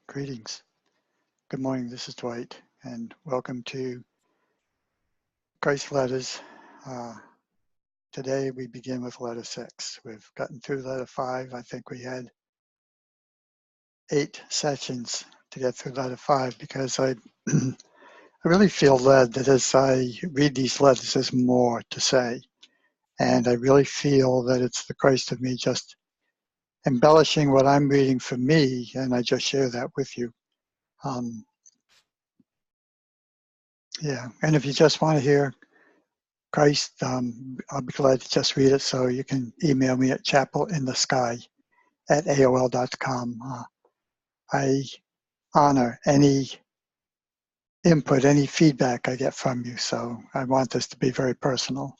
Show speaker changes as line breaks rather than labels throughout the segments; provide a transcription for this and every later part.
Greetings. Good morning. This is Dwight, and welcome to Christ Letters. Today we begin with letter 6. We've gotten through letter 5. I think we had 8 sessions to get through letter 5 because I really feel led that as I read these letters, there's more to say. And I really feel that it's the Christ of me just embellishing what I'm reading for me, and I just share that with you. Yeah, and if you just want to hear Christ, I'll be glad to just read it, so you can email me at chapelinthesky@aol.com. I honor any input, any feedback I get from you, so I want this to be very personal.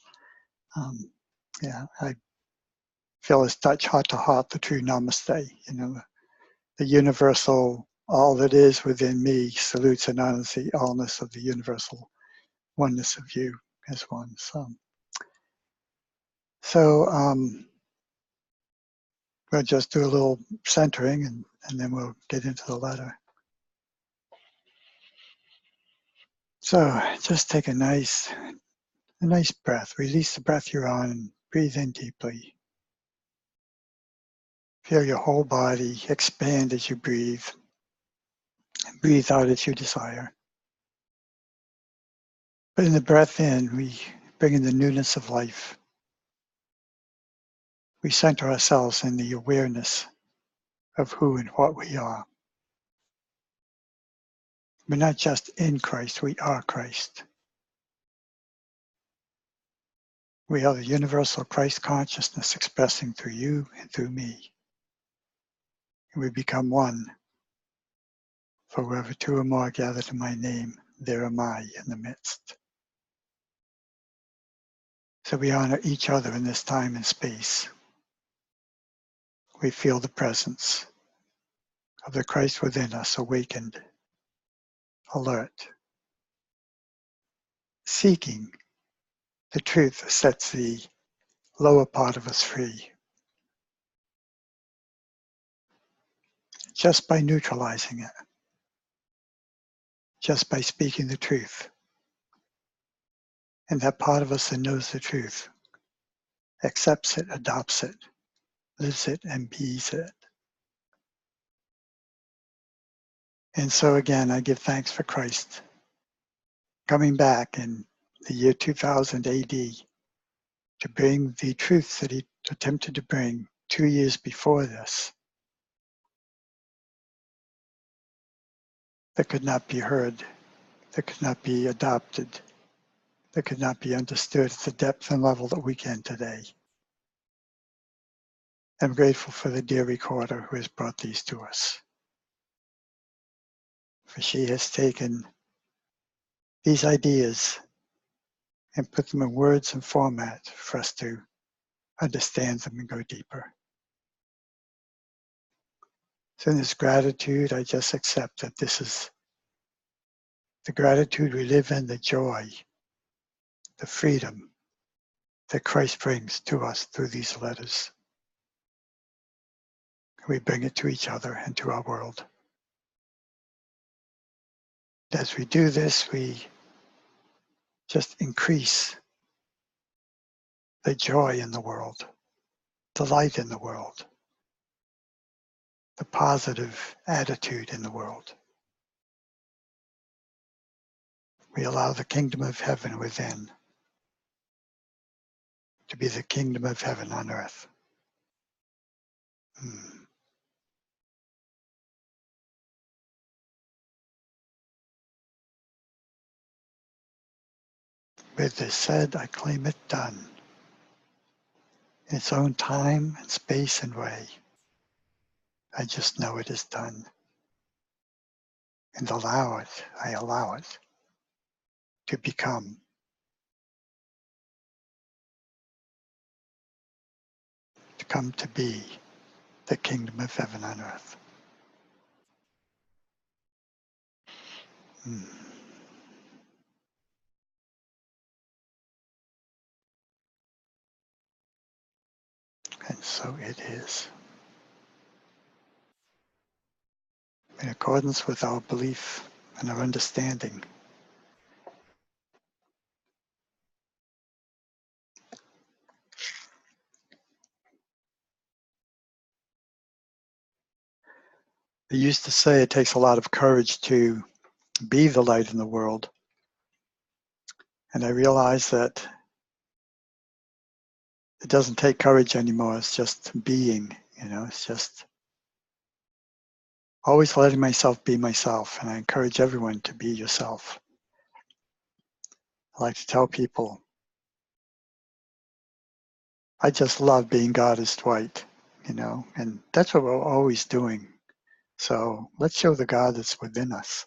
Yeah, I feel as touch heart to heart the true namaste, the universal, all that is within me salutes and honors the allness of the universal oneness of you as one. So we'll just do a little centering and then we'll get into the letter. So just take a nice breath. Release the breath you're on and breathe in deeply. Feel your whole body expand as you breathe. And breathe out as you desire. But in the breath in, we bring in the newness of life. We center ourselves in the awareness of who and what we are. We're not just in Christ, we are Christ. We are the universal Christ consciousness expressing through you and through me. And we become one. For wherever two or more are gathered in my name, there am I in the midst. So we honor each other in this time and space. We feel the presence of the Christ within us, awakened, alert, seeking the truth that sets the lower part of us free. Just by neutralizing it, just by speaking the truth. And that part of us that knows the truth accepts it, adopts it, lives it, and bees it. And so again, I give thanks for Christ coming back in the year 2000 AD to bring the truth that he attempted to bring 2 years before this, that could not be heard, that could not be adopted, that could not be understood at the depth and level that we can today. I'm grateful for the dear recorder who has brought these to us. For she has taken these ideas and put them in words and format for us to understand them and go deeper. So in this gratitude, I just accept that this is the gratitude we live in, the joy, the freedom that Christ brings to us through these letters. We bring it to each other and to our world. As we do this, we just increase the joy in the world, the light in the world, the positive attitude in the world. We allow the kingdom of heaven within to be the kingdom of heaven on earth. With this said, I claim it done. In its own time and space and way. I just know it is done. And I allow it to become. To come to be the kingdom of heaven on earth. And so it is. in accordance with our belief and our understanding. They used to say it takes a lot of courage to be the light in the world. And I realized that it doesn't take courage anymore. It's just being, it's just always letting myself be myself. And I encourage everyone to be yourself. I like to tell people, I just love being God is Dwight, and that's what we're always doing. So let's show the God that's within us.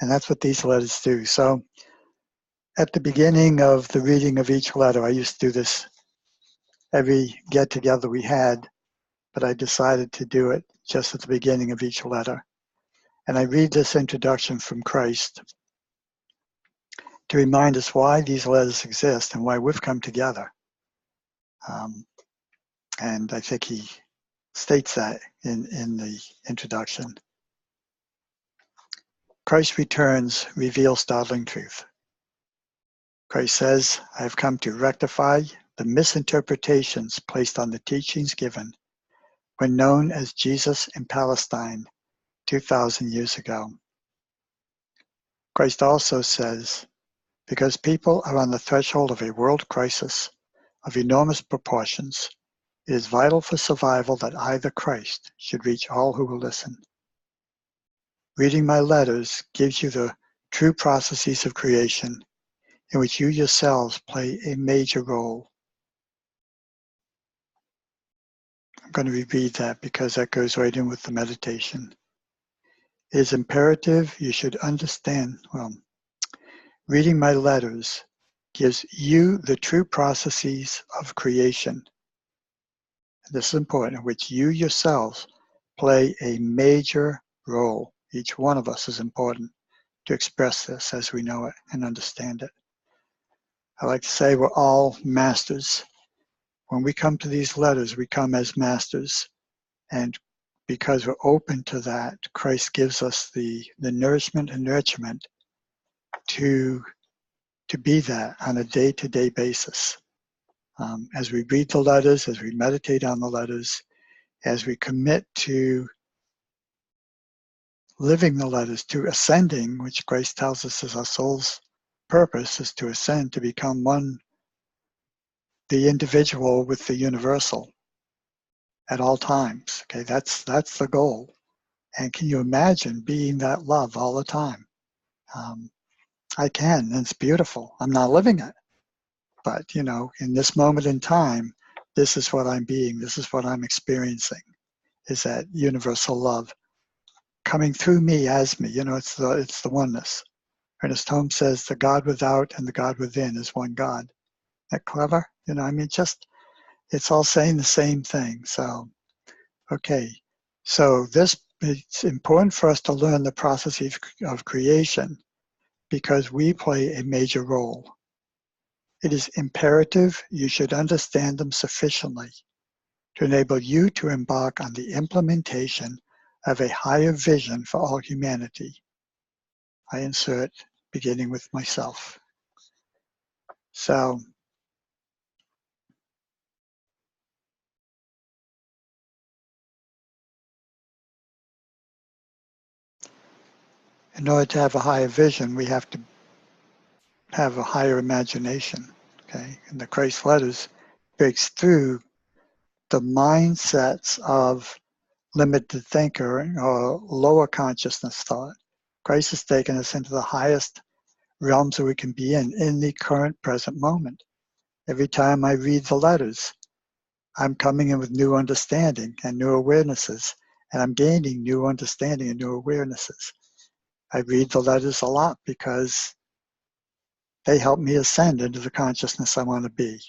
And that's what these letters do. So at the beginning of the reading of each letter, I used to do this every get together we had, but I decided to do it just at the beginning of each letter. And I read this introduction from Christ to remind us why these letters exist and why we've come together. And I think he states that in the introduction. Christ returns, reveals startling truth. Christ says, I have come to rectify the misinterpretations placed on the teachings given when known as Jesus in Palestine 2,000 years ago. Christ also says, because people are on the threshold of a world crisis of enormous proportions, it is vital for survival that I, the Christ, should reach all who will listen. Reading my letters gives you the true processes of creation in which you yourselves play a major role. I'm going to repeat that because that goes right in with the meditation. It is imperative you should understand, reading my letters gives you the true processes of creation. This is important, in which you yourselves play a major role. Each one of us is important to express this as we know it and understand it. I like to say we're all masters. When we come to these letters, we come as masters. And because we're open to that, Christ gives us the nourishment and nurturement to be that on a day-to-day basis. As we read the letters, as we meditate on the letters, as we commit to living the letters, to ascending, which Christ tells us is our soul's purpose, is to ascend, to become one, the individual with the universal at all times. Okay, that's the goal. And can you imagine being that love all the time? I can, and it's beautiful. I'm not living it. But, in this moment in time, this is what I'm being, this is what I'm experiencing, is that universal love coming through me as me. It's the oneness. Ernest Holmes says the God without and the God within is one God. Isn't that clever? It's all saying the same thing. So, okay. So it's important for us to learn the processes of creation because we play a major role. It is imperative you should understand them sufficiently to enable you to embark on the implementation of a higher vision for all humanity. I insert, beginning with myself. So, in order to have a higher vision, we have to have a higher imagination. Okay, and the Christ letters breaks through the mindsets of limited thinker or lower consciousness thought. Christ has taken us into the highest realms that we can be in the current present moment. Every time I read the letters, I'm coming in with new understanding and new awarenesses, and I'm gaining new understanding and new awarenesses. I read the letters a lot because they help me ascend into the consciousness I want to be.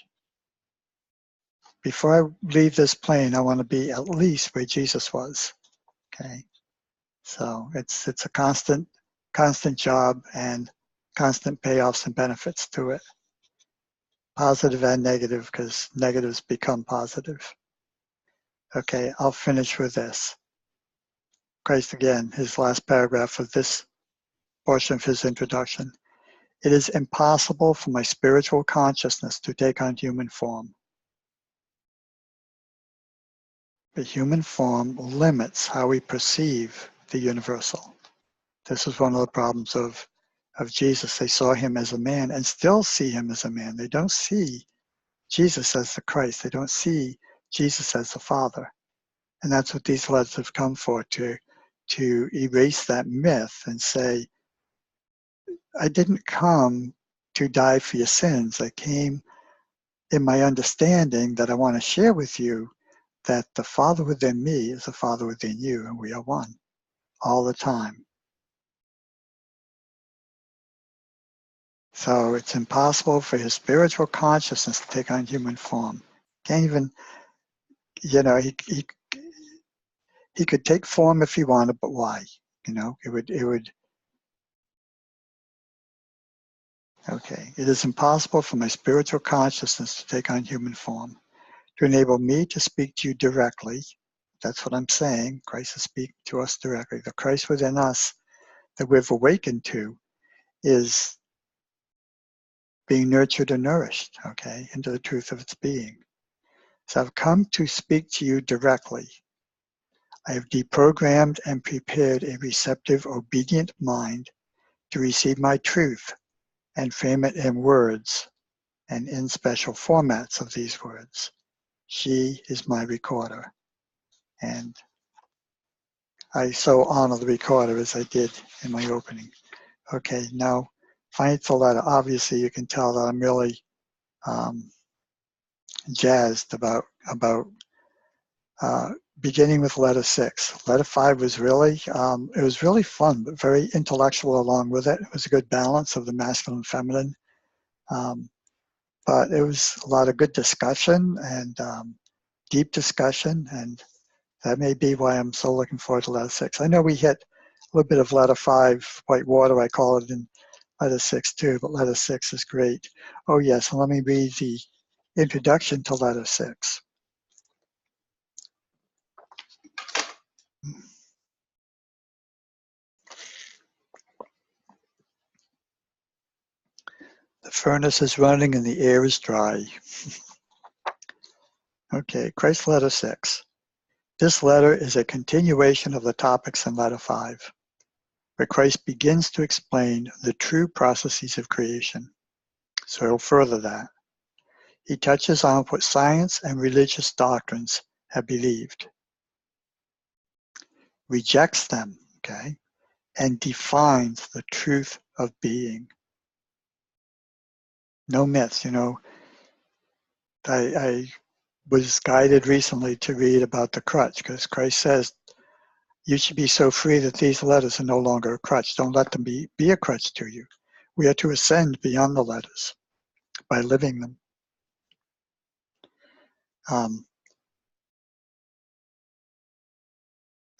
Before I leave this plane, I want to be at least where Jesus was. Okay, so it's a constant job and constant payoffs and benefits to it. Positive and negative, because negatives become positive. Okay, I'll finish with this. Christ again, his last paragraph of this portion of his introduction. It is impossible for my spiritual consciousness to take on human form. The human form limits how we perceive the universal. This is one of the problems of Jesus. They saw him as a man and still see him as a man. They don't see Jesus as the Christ. They don't see Jesus as the Father. And that's what these letters have come for, to erase that myth and say, I didn't come to die for your sins. I came in my understanding that I want to share with you that the Father within me is the Father within you, and we are one all the time. So it's impossible for his spiritual consciousness to take on human form. Can't even, he could take form if he wanted, but why? It would. Okay, it is impossible for my spiritual consciousness to take on human form, to enable me to speak to you directly. That's what I'm saying. Christ is speaking to us directly. The Christ within us that we've awakened to is being nurtured and nourished, okay, into the truth of its being. So I've come to speak to you directly. I have deprogrammed and prepared a receptive, obedient mind to receive my truth and frame it in words and in special formats of these words. She is my recorder. And I so honor the recorder as I did in my opening. Okay, now finally the letter. Obviously you can tell that I'm really jazzed about beginning with letter 6. Letter 5 was really, it was really fun, but very intellectual along with it. It was a good balance of the masculine and feminine. But it was a lot of good discussion and deep discussion, and that may be why I'm so looking forward to letter 6. I know we hit a little bit of letter 5, white water, I call it, in letter 6 too, but letter 6 is great. Oh yes, and let me read the introduction to letter 6. The furnace is running and the air is dry. Okay, Christ letter 6. This letter is a continuation of the topics in letter 5, where Christ begins to explain the true processes of creation. So he'll further that. He touches on what science and religious doctrines have believed, rejects them, okay, and defines the truth of being. No myths, I was guided recently to read about the crutch, because Christ says, you should be so free that these letters are no longer a crutch. Don't let them be a crutch to you. We are to ascend beyond the letters by living them.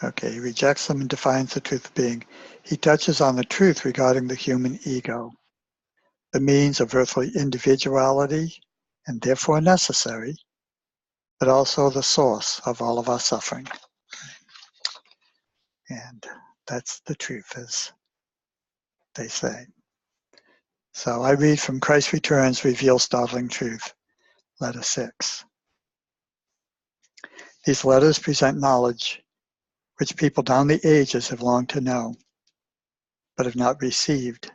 Okay, he rejects them and defines the truth of being. He touches on the truth regarding the human ego, the means of earthly individuality, and therefore necessary, but also the source of all of our suffering. And that's the truth, as they say. So I read from Christ Returns, Reveals Startling Truth, letter 6. These letters present knowledge which people down the ages have longed to know, but have not received,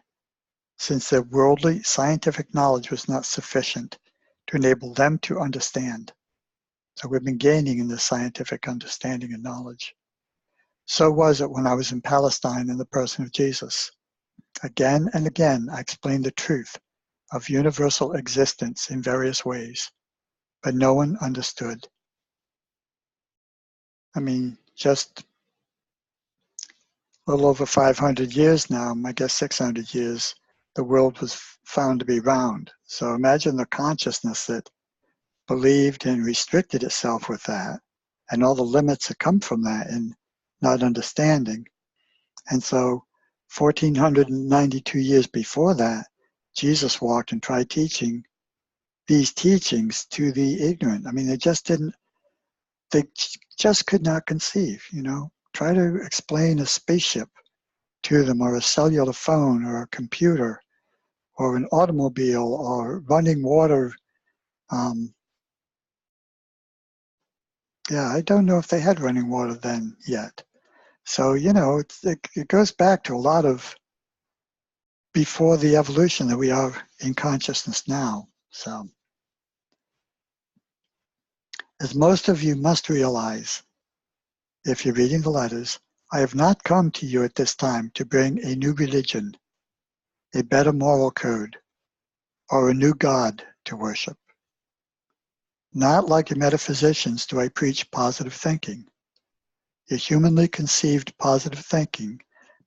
since their worldly scientific knowledge was not sufficient to enable them to understand. So we've been gaining in this scientific understanding and knowledge. So was it when I was in Palestine in the person of Jesus. Again and again, I explained the truth of universal existence in various ways, but no one understood. I mean, just a little over 500 years now, I guess 600 years, the world was found to be round. So imagine the consciousness that believed and restricted itself with that, and all the limits that come from that and not understanding. And so 1492 years before that, Jesus walked and tried teaching these teachings to the ignorant. I mean, they just could not conceive, Try to explain a spaceship to them, or a cellular phone, or a computer, or an automobile, or running water. Yeah, I don't know if they had running water then yet. So, it goes back to a lot of before the evolution that we are in consciousness now. So, as most of you must realize, if you're reading the letters, I have not come to you at this time to bring a new religion, a better moral code, or a new God to worship. Not like your metaphysicians do I preach positive thinking. Your humanly conceived positive thinking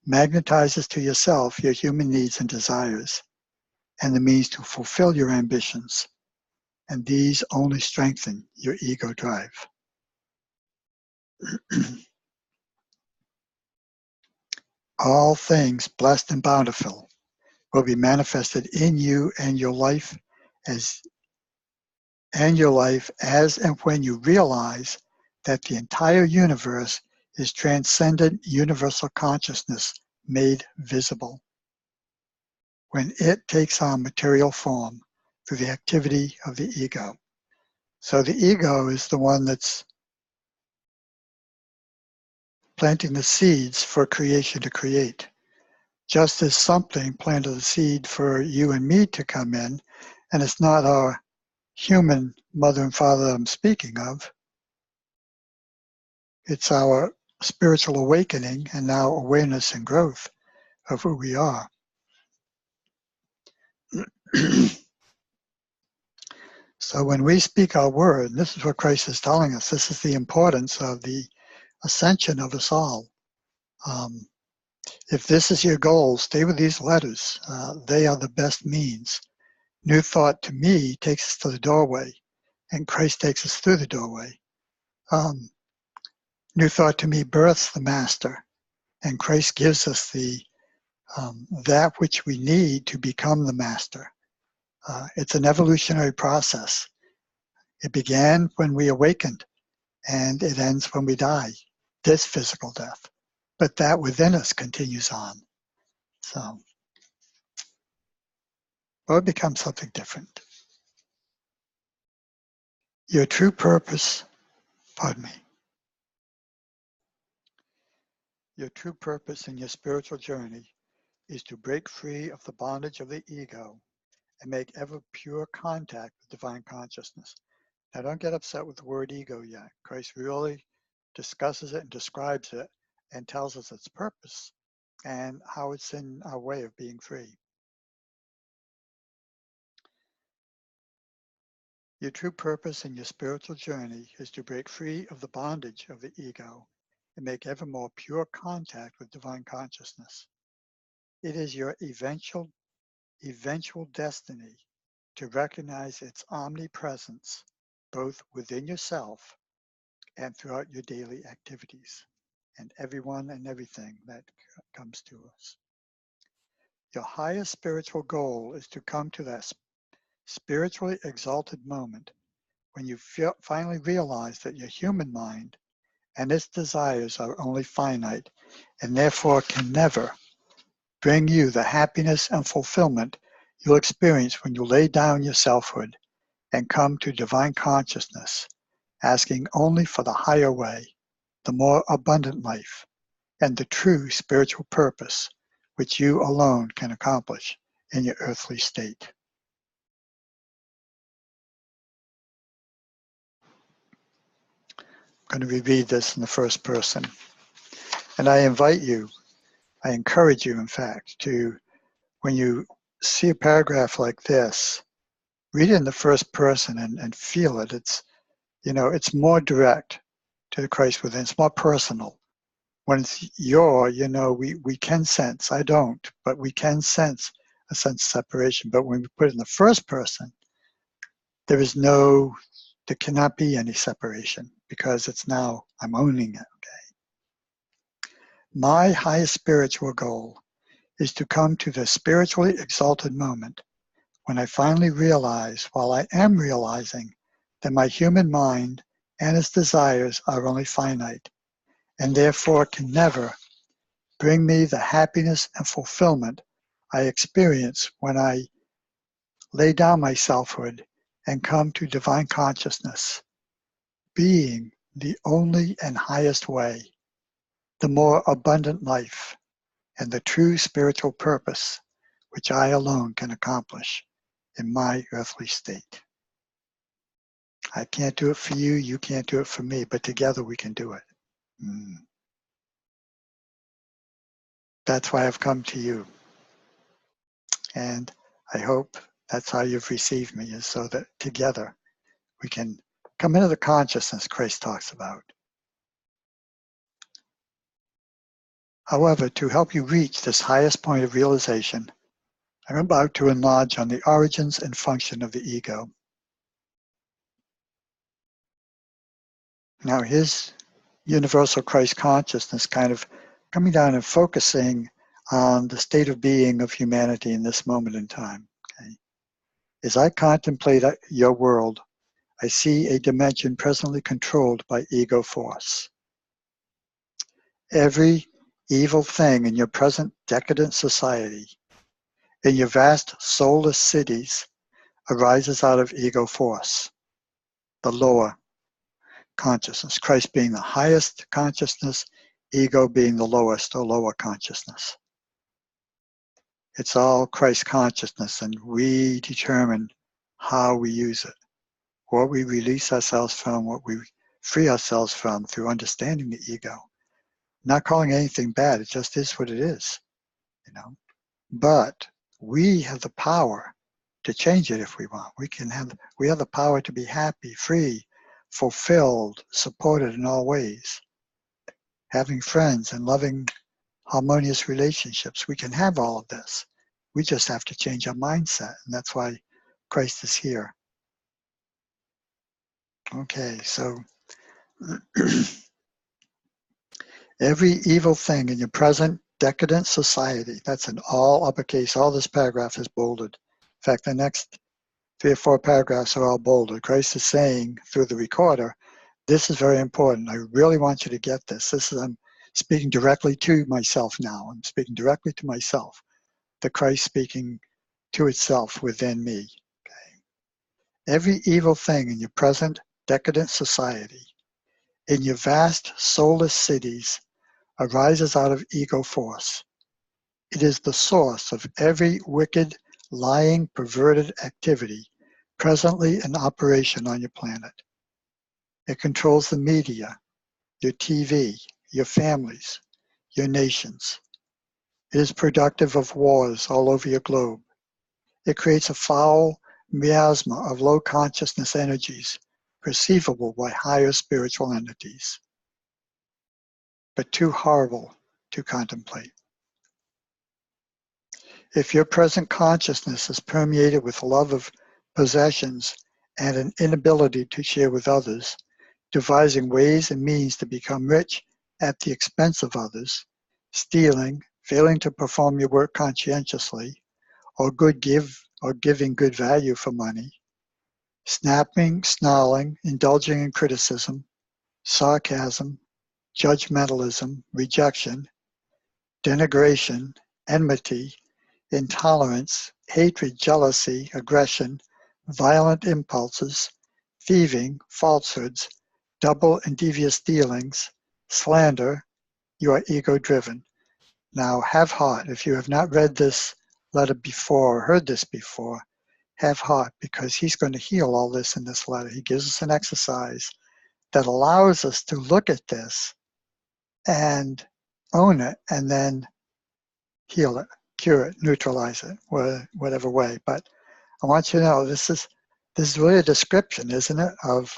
magnetizes to yourself your human needs and desires, and the means to fulfill your ambitions, and these only strengthen your ego drive. All things blessed and bountiful will be manifested in you and your life as and when you realize that the entire universe is transcendent universal consciousness made visible. When it takes on material form through the activity of the ego. So the ego is the one that's planting the seeds for creation to create. Just as something planted the seed for you and me to come in, and it's not our human mother and father I'm speaking of, it's our spiritual awakening and now awareness and growth of who we are. So when we speak our word, and this is what Christ is telling us, this is the importance of the ascension of us all. If this is your goal, stay with these letters. They are the best means. New thought to me takes us to the doorway, and Christ takes us through the doorway. New thought to me births the master, and Christ gives us that which we need to become the master. It's an evolutionary process. It began when we awakened, and it ends when we die, this physical death. But that within us continues on. So, or it becomes something different. Your true purpose, pardon me, your true purpose in your spiritual journey is to break free of the bondage of the ego and make ever pure contact with divine consciousness. Now don't get upset with the word ego yet. Christ really discusses it and describes it and tells us its purpose and how it's in our way of being free. Your true purpose in your spiritual journey is to break free of the bondage of the ego and make ever more pure contact with divine consciousness. It is your eventual destiny to recognize its omnipresence both within yourself and throughout your daily activities and everyone and everything that comes to us. Your highest spiritual goal is to come to that spiritually exalted moment when you finally realize that your human mind and its desires are only finite and therefore can never bring you the happiness and fulfillment you'll experience when you lay down your selfhood and come to divine consciousness, asking only for the higher way, the more abundant life, and the true spiritual purpose which you alone can accomplish in your earthly state. I'm going to reread this in the first person. And I invite you, I encourage you, in fact, to, when you see a paragraph like this, read it in the first person and feel it. It's more direct to the Christ within. It's more personal. When it's we can sense, I don't, but we can sense a sense of separation. But when we put it in the first person, there cannot be any separation because it's now, I'm owning it, okay? My highest spiritual goal is to come to the spiritually exalted moment when I finally realize, while I am realizing, that my human mind and its desires are only finite, and therefore can never bring me the happiness and fulfillment I experience when I lay down my selfhood and come to divine consciousness, being the only and highest way, the more abundant life, and the true spiritual purpose which I alone can accomplish in my earthly state. I can't do it for you, you can't do it for me, but together we can do it. That's why I've come to you. And I hope that's how you've received me, is so that together we can come into the consciousness Christ talks about. However, to help you reach this highest point of realization, I'm about to enlarge on the origins and function of the ego. Now, his universal Christ consciousness kind of coming down and focusing on the state of being of humanity in this moment in time. Okay? As I contemplate your world, I see a dimension presently controlled by ego force. Every evil thing in your present decadent society, in your vast soulless cities, arises out of ego force, the lower consciousness, Christ being the highest consciousness, ego being the lowest or lower consciousness. It's all Christ consciousness, and we determine how we use it, what we release ourselves from, what we free ourselves from through understanding the ego. Not calling anything bad, it just is what it is, you know. But we have the power to change it if we want. We have the power to be happy, free, fulfilled, supported in all ways. Having friends and loving, harmonious relationships. We can have all of this. We just have to change our mindset, and that's why Christ is here. Okay, so every evil thing in your present decadent society, that's in all uppercase, all this paragraph is bolded. In fact, the next 3 or 4 paragraphs are all bolded. Christ is saying through the recorder, this is very important. I really want you to get this. I'm speaking directly to myself now. I'm speaking directly to myself. The Christ speaking to itself within me. Okay. Every evil thing in your present decadent society, in your vast soulless cities, arises out of ego force. It is the source of every wicked, lying, perverted activity presently in operation on your planet. It controls the media, your TV, your families, your nations. It is productive of wars all over your globe. It creates a foul miasma of low consciousness energies perceivable by higher spiritual entities, but too horrible to contemplate. If your present consciousness is permeated with love of possessions and an inability to share with others, devising ways and means to become rich at the expense of others, stealing, failing to perform your work conscientiously, or giving good value for money, snapping, snarling, indulging in criticism, sarcasm, judgmentalism, rejection, denigration, enmity, intolerance, hatred, jealousy, aggression, violent impulses, thieving, falsehoods, double and devious dealings, slander, you are ego-driven. Now have heart. If you have not read this letter before or heard this before, have heart, because he's going to heal all this in this letter. He gives us an exercise that allows us to look at this and own it and then heal it, cure it, neutralize it, whatever way. But I want you to know this is really a description, isn't it, of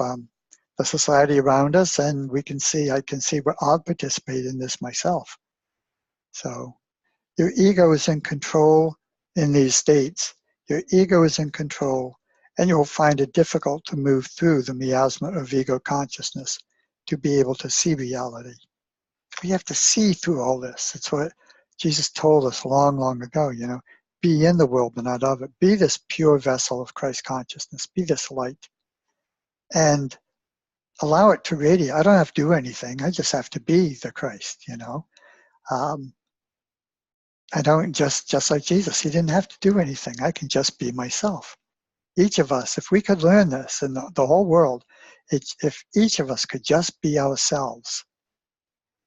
the society around us, and I can see where I'll participate in this myself. So your ego is in control in these states. Your ego is in control, and you'll find it difficult to move through the miasma of ego consciousness to be able to see reality. We have to see through all this. It's what Jesus told us long, long ago, be in the world but not of it. Be this pure vessel of Christ consciousness. Be this light. And allow it to radiate. I don't have to do anything. I just have to be the Christ, I don't just like Jesus. He didn't have to do anything. I can just be myself. Each of us, if we could learn this in the whole world, if each of us could just be ourselves,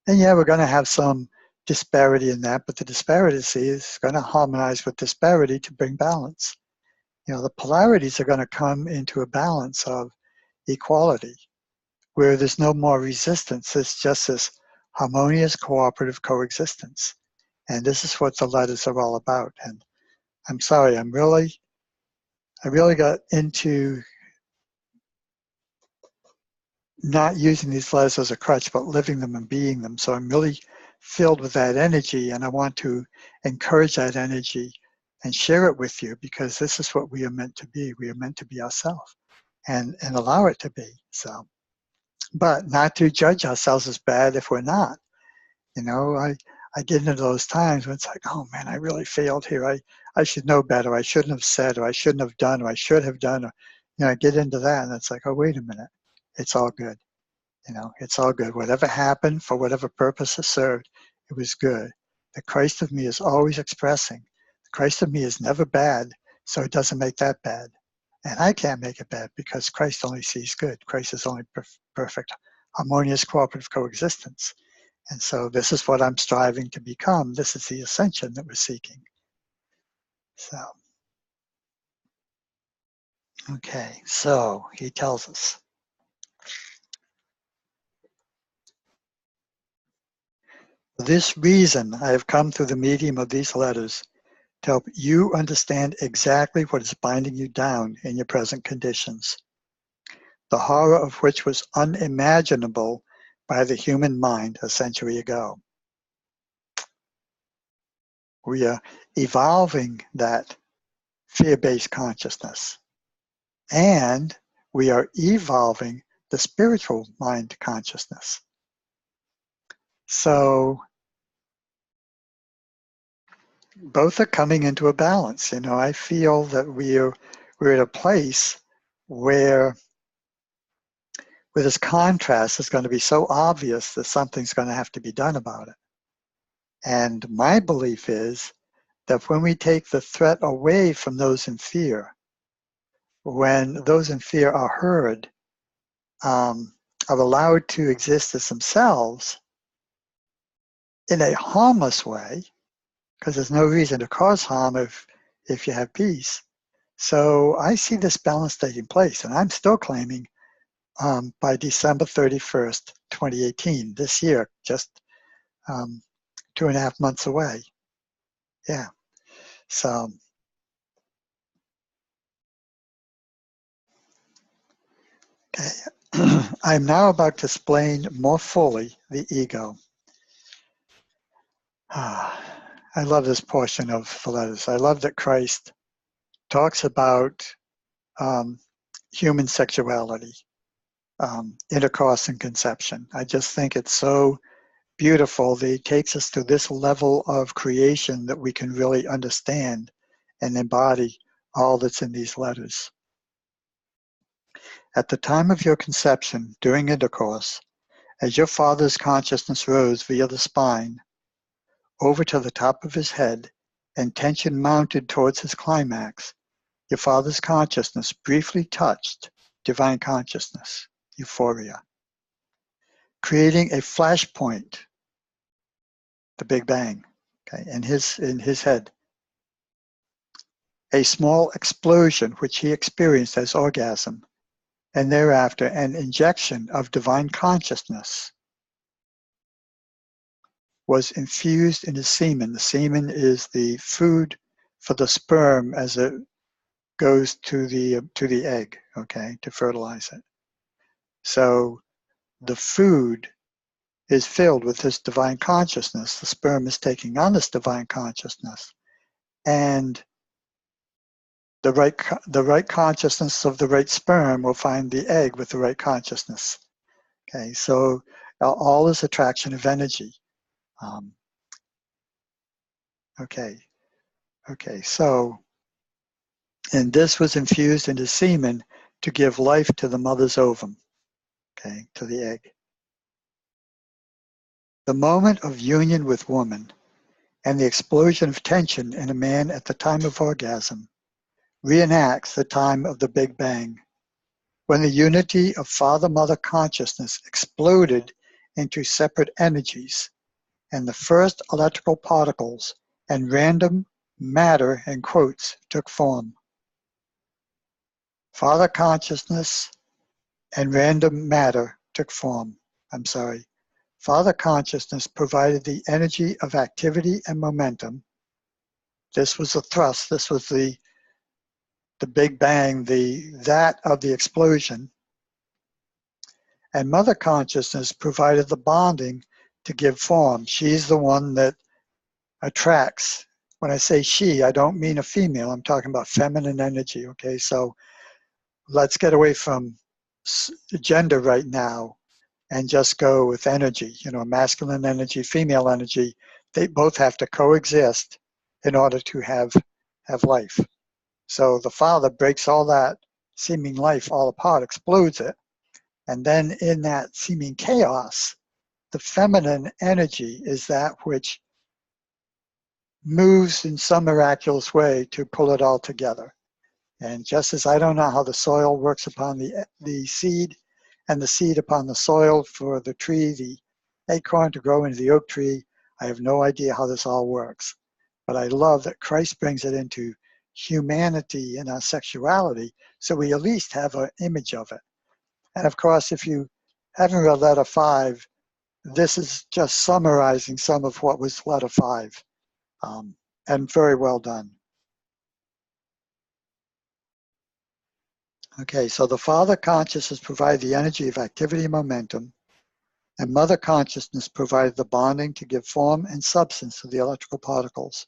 and yeah, we're going to have some disparity in that, but the disparity is going to harmonize with disparity to bring balance. The polarities are going to come into a balance of equality, where there's no more resistance. It's just this harmonious cooperative coexistence. And this is what the letters are all about. And I'm sorry, I really got into not using these letters as a crutch, but living them and being them. So I'm really filled with that energy, and I want to encourage that energy and share it with you, because this is what we are meant to be. We are meant to be ourselves and allow it to be. So, but not to judge ourselves as bad if we're not. I get into those times when it's like, oh man, I really failed here. I should know better. I shouldn't have said, or I shouldn't have done, or I should have done. Or, I get into that, and it's like, oh, wait a minute. It's all good. It's all good. Whatever happened, for whatever purpose it served, it was good. The Christ of me is always expressing. The Christ of me is never bad, so it doesn't make that bad. And I can't make it bad, because Christ only sees good. Christ is only perfect, harmonious, cooperative coexistence. And so this is what I'm striving to become. This is the ascension that we're seeking. So, okay, so he tells us. For this reason, I have come through the medium of these letters to help you understand exactly what is binding you down in your present conditions, the horror of which was unimaginable by the human mind a century ago. We are evolving that fear-based consciousness, and we are evolving the spiritual mind consciousness. So both are coming into a balance. I feel that we're at a place where this contrast is going to be so obvious that something's going to have to be done about it. And my belief is that when we take the threat away from those in fear, when those in fear are heard, are allowed to exist as themselves in a harmless way, because there's no reason to cause harm if you have peace. So I see this balance taking place, and I'm still claiming by December 31st, 2018, this year, just 2.5 months away. Yeah. So, okay. I'm now about to explain more fully the ego. I love this portion of the letters. I love that Christ talks about human sexuality, intercourse and conception. I just think it's so beautiful that he takes us to this level of creation that we can really understand and embody all that's in these letters. At the time of your conception, during intercourse, as your father's consciousness rose via the spine over to the top of his head and tension mounted towards his climax, your father's consciousness briefly touched divine consciousness, euphoria, creating a flashpoint, the Big Bang, okay, in his head. A small explosion which he experienced as orgasm, and thereafter an injection of divine consciousness was infused in his semen. The semen is the food for the sperm as it goes to the egg, okay, to fertilize it. So the food is filled with this divine consciousness. The sperm is taking on this divine consciousness, and the right consciousness of the right sperm will find the egg with the right consciousness. Okay, so all is attraction of energy. Okay, so, and this was infused into semen to give life to the mother's ovum. okay, to the egg. The moment of union with woman and the explosion of tension in a man at the time of orgasm reenacts the time of the Big Bang, when the unity of father-mother consciousness exploded into separate energies, and the first electrical particles and random matter, in quotes, took form. Father consciousness and random matter took form. Father consciousness provided the energy of activity and momentum. This was the thrust, this was the Big Bang, that of the explosion. And mother consciousness provided the bonding to give form. She's the one that attracts. When I say she, I don't mean a female. I'm talking about feminine energy, okay? So let's get away from gender right now and just go with energy. You know, masculine energy, female energy, they both have to coexist in order to have life. So the father breaks all that seeming life all apart, explodes it, and then in that seeming chaos, the feminine energy is that which moves in some miraculous way to pull it all together. And just as I don't know how the soil works upon the seed and the seed upon the soil for the tree, the acorn to grow into the oak tree, I have no idea how this all works. But I love that Christ brings it into humanity and our sexuality, so we at least have an image of it. And of course, if you haven't read letter 5, this is just summarizing some of what was letter 5, and very well done. Okay, so the father consciousness provided the energy of activity and momentum, and mother consciousness provided the bonding to give form and substance to the electrical particles.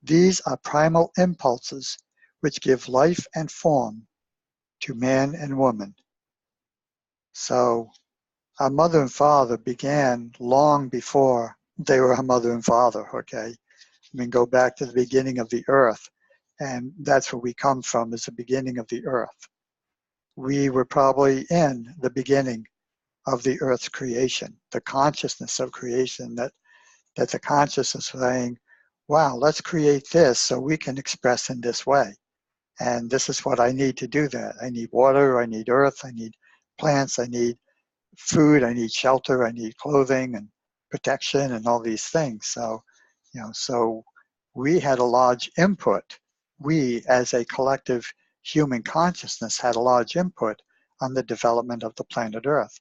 These are primal impulses which give life and form to man and woman. So our mother and father began long before they were our mother and father, okay? I mean, go back to the beginning of the earth, and that's where we come from, is the beginning of the earth. We were probably in the beginning of the earth's creation, the consciousness of creation, that the consciousness saying, wow, let's create this so we can express in this way. And this is what I need to do that. I need water, I need earth, I need plants, I need food, I need shelter, I need clothing and protection and all these things. So, you know, so we had a large input. We, as a collective human consciousness, had a large input on the development of the planet Earth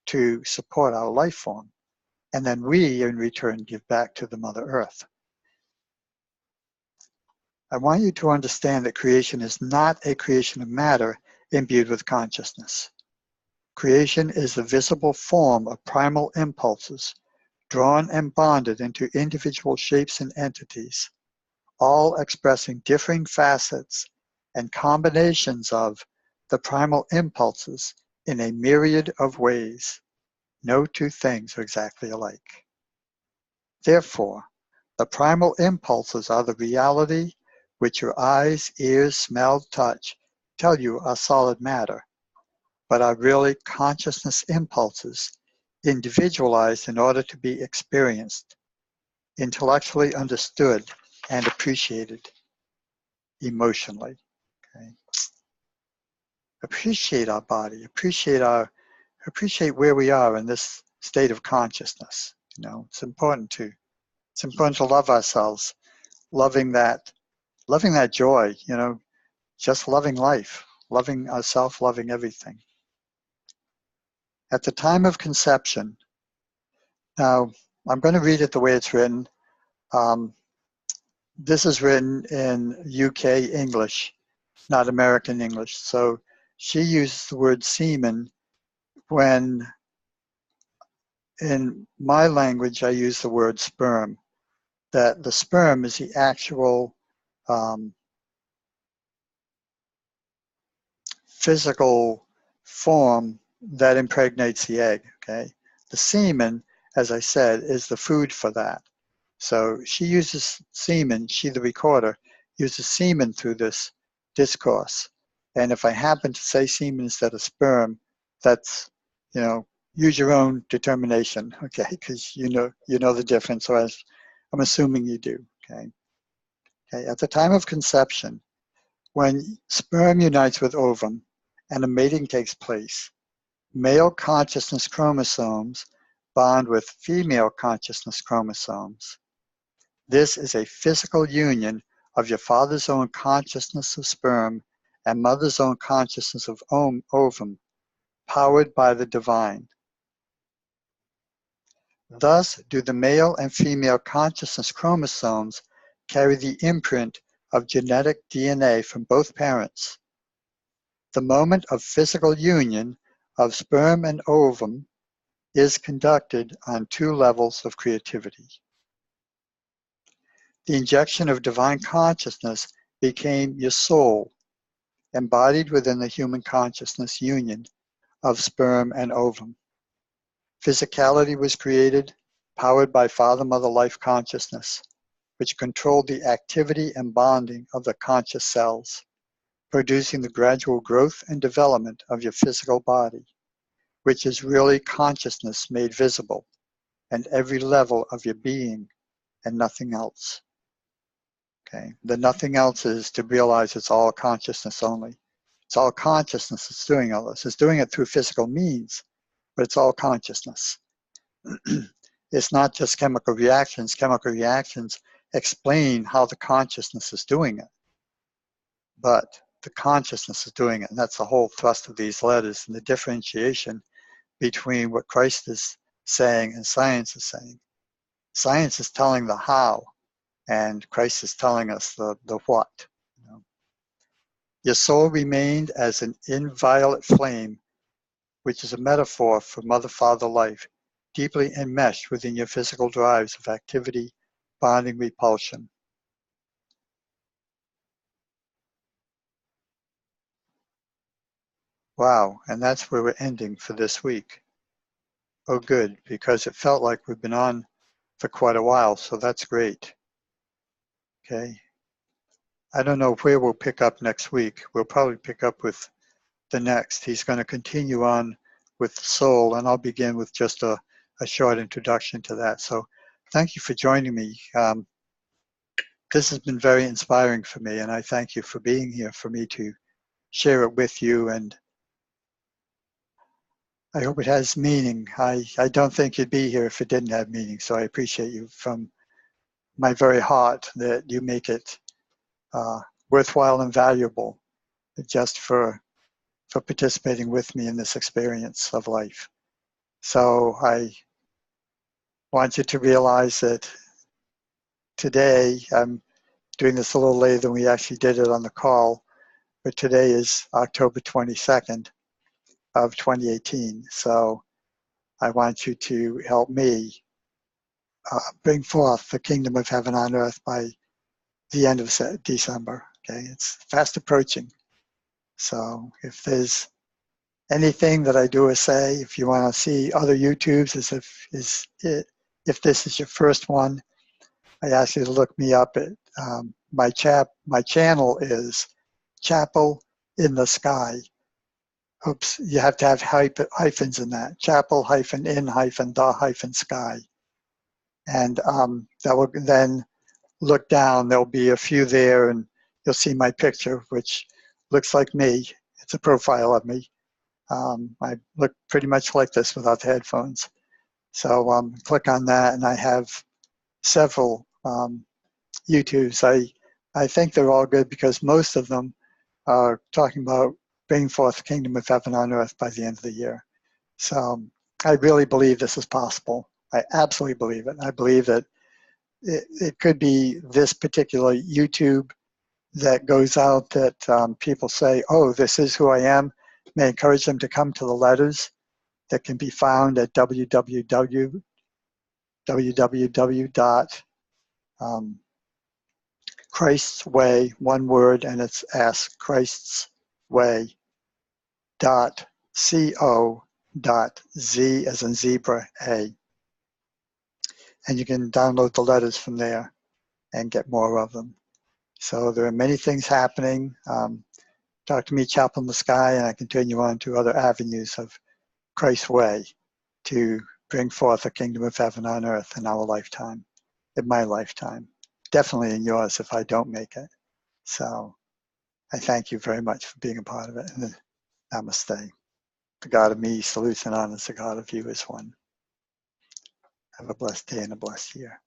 to support our life form. And then we, in return, give back to the Mother Earth. I want you to understand that creation is not a creation of matter imbued with consciousness. Creation is the visible form of primal impulses, drawn and bonded into individual shapes and entities, all expressing differing facets and combinations of the primal impulses in a myriad of ways. No two things are exactly alike. Therefore, the primal impulses are the reality which your eyes, ears, smell, touch tell you are solid matter, but are really consciousness impulses, individualized in order to be experienced, intellectually understood, and appreciated emotionally. Okay? Appreciate our body, appreciate where we are in this state of consciousness. You know, it's important to love ourselves, loving that joy, you know, just loving life, loving ourselves, loving everything. At the time of conception, now I'm going to read it the way it's written. This is written in UK English, not American English. So she uses the word semen when in my language I use the word sperm. That the sperm is the actual physical form that impregnates the egg, okay? The semen, as I said, is the food for that. So she uses semen, she the recorder, uses semen through this discourse. And if I happen to say semen instead of sperm, that's use your own determination, okay? Because you know the difference, or as I'm assuming you do, okay? Okay, at the time of conception, when sperm unites with ovum and a mating takes place, male consciousness chromosomes bond with female consciousness chromosomes. This is a physical union of your father's own consciousness of sperm and mother's own consciousness of ovum, powered by the divine. Thus do the male and female consciousness chromosomes carry the imprint of genetic DNA from both parents. The moment of physical union of sperm and ovum is conducted on two levels of creativity. The injection of divine consciousness became your soul, embodied within the human consciousness union of sperm and ovum. Physicality was created, powered by Father-Mother Life consciousness, which controlled the activity and bonding of the conscious cells, producing the gradual growth and development of your physical body, which is really consciousness made visible, and every level of your being and nothing else. Okay, the nothing else is to realize it's all consciousness only. It's all consciousness that's doing all this. It's doing it through physical means, but it's all consciousness. It's not just chemical reactions. Chemical reactions explain how the consciousness is doing it, but the consciousness is doing it, and that's the whole thrust of these letters and the differentiation between what Christ is saying and science is saying. Science is telling the how, and Christ is telling us the what. Your soul remained as an inviolate flame, which is a metaphor for mother-father life, deeply enmeshed within your physical drives of activity, bonding, repulsion. Wow, and that's where we're ending for this week. Oh, good, because it felt like we've been on for quite a while, so that's great. Okay. I don't know where we'll pick up next week. We'll probably pick up with the next. He's going to continue on with the soul, and I'll begin with just a short introduction to that. So thank you for joining me. This has been very inspiring for me, and I thank you for being here for me to share it with you, and I hope it has meaning. I don't think you'd be here if it didn't have meaning, so I appreciate you from my very heart that you make it worthwhile and valuable just for participating with me in this experience of life. So I want you to realize that today, I'm doing this a little later than we actually did it on the call, but today is October 22nd of 2018. So I want you to help me bring forth the kingdom of heaven on earth by the end of December. Okay, it's fast approaching. So if there's anything that I do or say, if you want to see other YouTubes, if this is your first one, I ask you to look me up at my channel is Chapel in the Sky. Oops, you have to have hyphens in that. Chapel -in-the-sky. And that will then look down. There'll be a few there, and you'll see my picture, which looks like me. It's a profile of me. I look pretty much like this without the headphones. So click on that, and I have several YouTubes. I think they're all good because most of them are talking about bringing forth the kingdom of heaven on earth by the end of the year. So I really believe this is possible. I absolutely believe it. I believe that it could be this particular YouTube that goes out that people say, oh, this is who I am. May encourage them to come to the letters that can be found at Christ's Way, one word, and it's Ask Christ's Way .co.z as in zebra A. And you can download the letters from there and get more of them. So there are many things happening. Talk to me, Chapel in the Sky, and I continue on to other avenues of Christ's way to bring forth the kingdom of heaven on earth in our lifetime, in my lifetime, definitely in yours if I don't make it. So I thank you very much for being a part of it. And namaste. The God of me salutes and honors the God of you as one. Have a blessed day and a blessed year.